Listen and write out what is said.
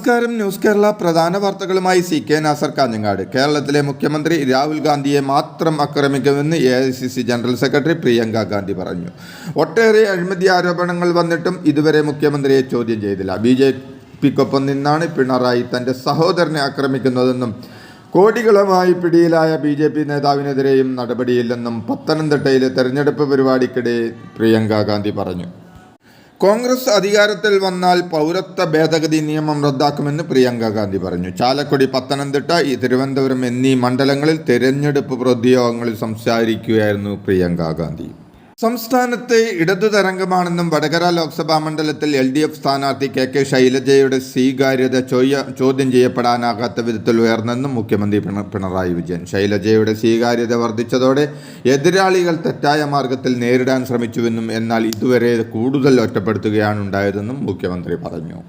നമസ്കാരം. ന്യൂസ് കേരള പ്രധാന വാർത്തകളുമായി CK നാസർ കാഞ്ഞങ്ങാട്. കേരളത്തിലെ മുഖ്യമന്ത്രി രാഹുൽ ഗാന്ധിയെ മാത്രം ആക്രമിക്കുമെന്ന് AICC general secretary Priyanka Gandhi പറഞ്ഞു. ഒട്ടേറെ അഴിമതി ആരോപണങ്ങൾ വന്നിട്ടും ഇതുവരെ മുഖ്യമന്ത്രിയെ ചോദ്യം ചെയ്തില്ല. BJPക്കൊപ്പം നിന്നാണ് പിണറായി തൻ്റെ സഹോദരനെ ആക്രമിക്കുന്നതെന്നും കോടികളുമായി പിടിയിലായ BJP നേതാവിനെതിരെയും നടപടിയില്ലെന്നും പത്തനംതിട്ടയിലെ തെരഞ്ഞെടുപ്പ് പരിപാടിക്കിടെ പ്രിയങ്ക ഗാന്ധി പറഞ്ഞു. കോൺഗ്രസ് അധികാരത്തിൽ വന്നാൽ പൗരത്വ ഭേദഗതി നിയമം റദ്ദാക്കുമെന്ന് പ്രിയങ്ക ഗാന്ധി പറഞ്ഞു. ചാലക്കുടി, പത്തനംതിട്ട, തിരുവനന്തപുരം എന്നീ മണ്ഡലങ്ങളിൽ തെരഞ്ഞെടുപ്പ് പൊതുയോഗങ്ങളിൽ സംസാരിക്കുകയായിരുന്നു പ്രിയങ്ക ഗാന്ധി. സംസ്ഥാനത്തെ ഇടതു തരംഗമാണെന്നും വടകര ലോക്സഭാ മണ്ഡലത്തിൽ LDF സ്ഥാനാർത്ഥി KK ശൈലജയുടെ സ്വീകാര്യത ചോദ്യം ചെയ്യപ്പെടാനാകാത്ത വിധത്തിൽ ഉയർന്നെന്നും മുഖ്യമന്ത്രി പിണറായി വിജയൻ. ശൈലജയുടെ സ്വീകാര്യത വർദ്ധിച്ചതോടെ എതിരാളികൾ തെറ്റായ മാർഗത്തിൽ നേരിടാൻ ശ്രമിച്ചുവെന്നും എന്നാൽ ഇതുവരെ കൂടുതൽ ഒറ്റപ്പെടുത്തുകയാണ് ഉണ്ടായതെന്നും മുഖ്യമന്ത്രി പറഞ്ഞു.